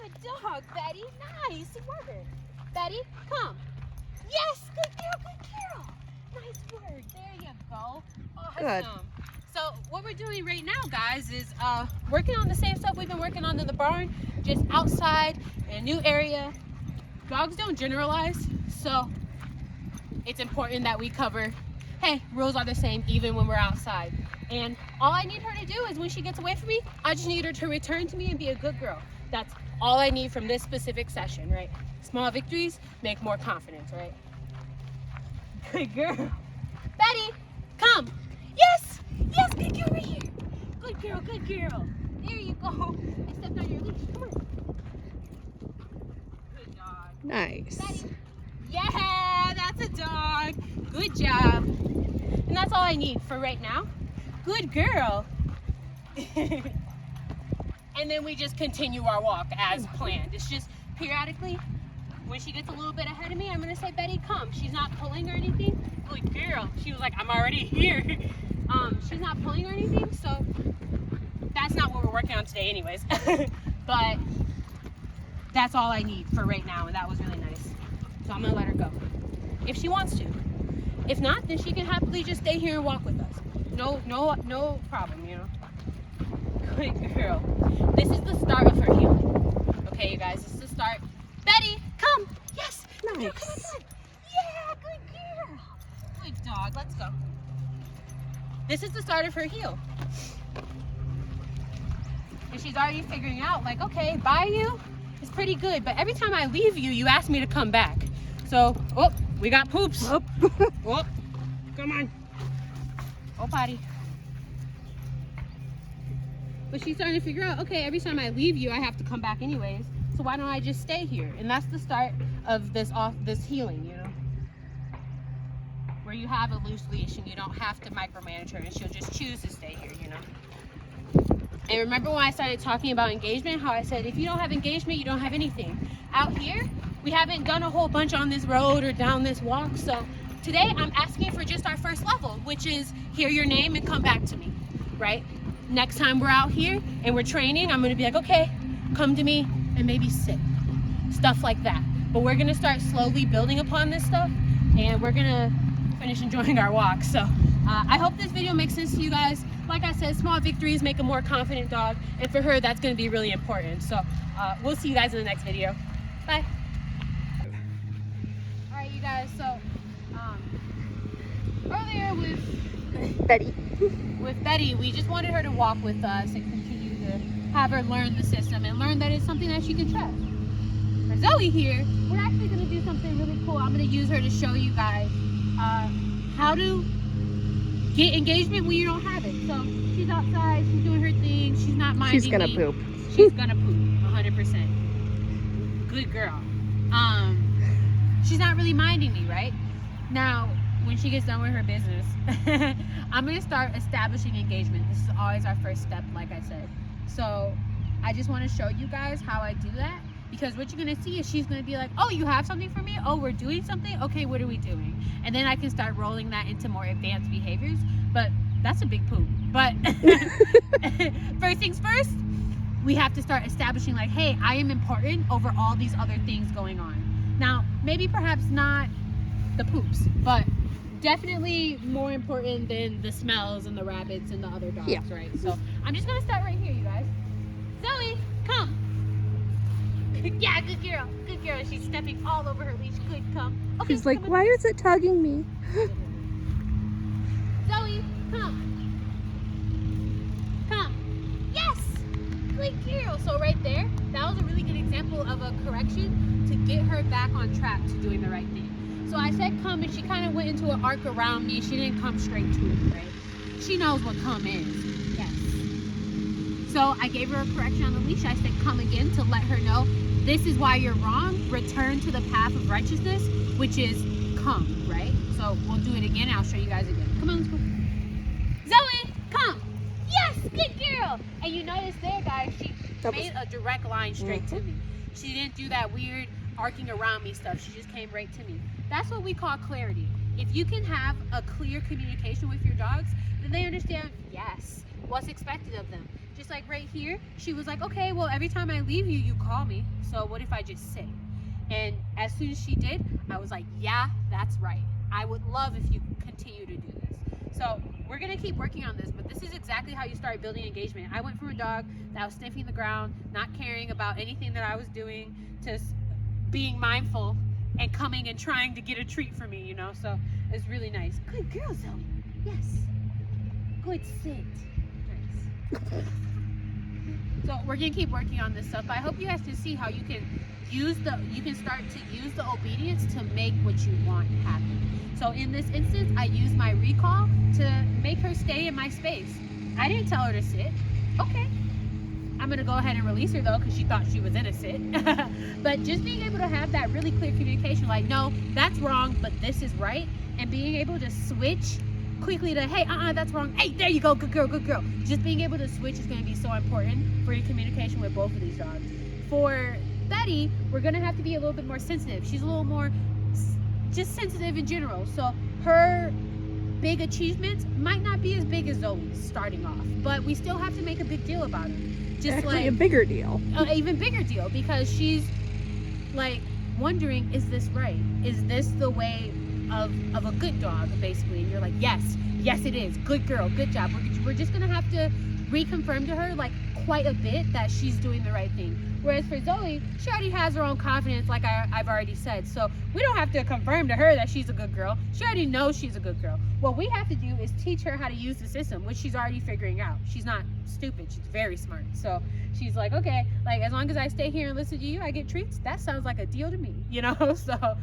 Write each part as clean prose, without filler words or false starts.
Good dog, Betty. Nice work. Betty, come. Yes, good girl. Nice work. There you go. Awesome. Good. So what we're doing right now, guys, is working on the same stuff we've been working on in the barn, just outside in a new area. Dogs don't generalize, so it's important that we cover, hey, rules are the same even when we're outside. And all I need her to do is when she gets away from me, I just need her to return to me and be a good girl. That's all I need from this specific session, right? Small victories make more confidence, right? Good girl. Betty, come. Yes, good girl right here. Good girl. There you go. I stepped on your leash. Come on. Good dog. Nice. Betty. Yeah, that's a dog. Good job. And that's all I need for right now. Good girl. And then we just continue our walk as planned. It's just periodically, when she gets a little bit ahead of me, I'm gonna say, Betty, come. She's not pulling or anything. Good girl. She was like, I'm already here. She's not pulling or anything, so that's not what we're working on today anyways. But that's all I need for right now, and that was really nice. So I'm gonna let her go. If she wants to. If not, then she can happily just stay here and walk with us. No problem, you know. Good girl. This is the start of her healing. Okay, you guys, this is the start. Betty, come. Yes. Nice. Come. Yeah, good girl. Good dog. Let's go. This is the start of her heel. And she's already figuring out, like, okay, by you is pretty good, but every time I leave you, you ask me to come back. So, oh, we got poops. Oh. Oh, come on. Oh, potty. But she's starting to figure out, okay, every time I leave you, I have to come back anyways. So why don't I just stay here? And that's the start of this healing, you know? Where you have a loose leash and you don't have to micromanage her and she'll just choose to stay here, you know? And remember when I started talking about engagement, how I said, if you don't have engagement, you don't have anything. Out here, we haven't done a whole bunch on this road or down this walk. So today I'm asking for just our first level, which is hear your name and come back to me, right? Next time we're out here and we're training, I'm gonna be like, okay, come to me and maybe sit. Stuff like that. But we're gonna start slowly building upon this stuff and we're gonna finish enjoying our walk. So I hope this video makes sense to you guys. Like I said, small victories make a more confident dog, and for her that's going to be really important. So we'll see you guys in the next video. Bye. All right, you guys, so earlier with Betty, we just wanted her to walk with us and continue to have her learn the system and learn that it's something that she can trust. For Zoey here, we're actually going to do something really cool. I'm going to use her to show you guys how to get engagement when you don't have it. So she's outside, she's doing her thing, she's not minding She's gonna me. poop. She's gonna poop, 100%. Good girl. She's not really minding me, right? Now, when she gets done with her business, I'm gonna start establishing engagement. This is always our first step, like I said. So I just wanna show you guys how I do that. Because what you're gonna see is she's gonna be like, oh, you have something for me? Oh, we're doing something? Okay, what are we doing? And then I can start rolling that into more advanced behaviors. But that's a big poop. But first things first, we have to start establishing like, hey, I am important over all these other things going on. Now, maybe perhaps not the poops, but definitely more important than the smells and the rabbits and the other dogs, yeah. Right? So I'm just gonna start right here, you guys. Zoey, come. Yeah, good girl. Good girl. She's stepping all over her leash. Good, come. Okay, She's like, why is it tugging me? Zoey, come. Come. Yes! Good girl. So right there, that was a really good example of a correction to get her back on track to doing the right thing. So I said come, and she kind of went into an arc around me. She didn't come straight to it, right? She knows what come is. Yes. So I gave her a correction on the leash. I said come again to let her know this is why you're wrong. Return to the path of righteousness, which is come, right? So we'll do it again. I'll show you guys again. Come on, let's go. Zoey, come. Yes, good girl. And you notice there, guys, she made a direct line straight to me. She didn't do that weird arcing around me stuff. She just came right to me. That's what we call clarity. If you can have a clear communication with your dogs, then they understand, yes, what's expected of them. Just like right here, she was like, okay, well, every time I leave you, you call me. So what if I just sit? And as soon as she did, I was like, yeah, that's right. I would love if you continue to do this. So we're gonna keep working on this, but this is exactly how you start building engagement. I went from a dog that was sniffing the ground, not caring about anything that I was doing, to being mindful and coming and trying to get a treat for me, you know? So it's really nice. Good girl, Zoey. Yes. Good sit. Nice. So we're gonna keep working on this stuff. But I hope you guys can see how you can start to use the obedience to make what you want happen. So in this instance, I used my recall to make her stay in my space. I didn't tell her to sit. Okay. I'm gonna go ahead and release her though, because she thought she was in a sit. But just being able to have that really clear communication, like, no, that's wrong, but this is right, and being able to switch quickly to, hey, that's wrong. Hey, there you go, good girl, good girl. Just being able to switch is gonna be so important for your communication with both of these dogs. For Betty, we're gonna have to be a little bit more sensitive. She's a little more just sensitive in general. So her big achievements might not be as big as Zoey's starting off, but we still have to make a big deal about her. Just Actually, like a bigger deal. Even bigger deal, because she's like wondering, is this right? Is this the way of a good dog, basically? And you're like, yes it is, good girl, good job. We're just gonna have to reconfirm to her like quite a bit that she's doing the right thing. Whereas for Zoey, she already has her own confidence, like I've already said. So we don't have to confirm to her that she's a good girl. She already knows she's a good girl. What we have to do is teach her how to use the system, which she's already figuring out. She's not stupid, she's very smart. So she's like, okay, like as long as I stay here and listen to you, I get treats. That sounds like a deal to me, you know? So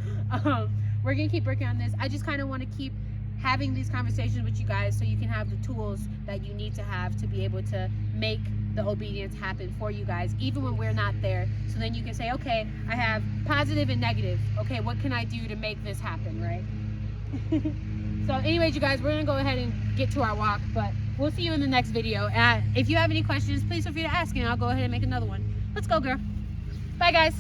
we're gonna keep working on this. I just kind of want to keep having these conversations with you guys so you can have the tools that you need to have to be able to make the obedience happen for you guys, even when we're not there. So then you can say, okay, I have positive and negative. Okay, what can I do to make this happen, right? So anyways, you guys, we're gonna go ahead and get to our walk, but we'll see you in the next video. If you have any questions, please feel free to ask, and I'll go ahead and make another one. Let's go, girl. Bye, guys.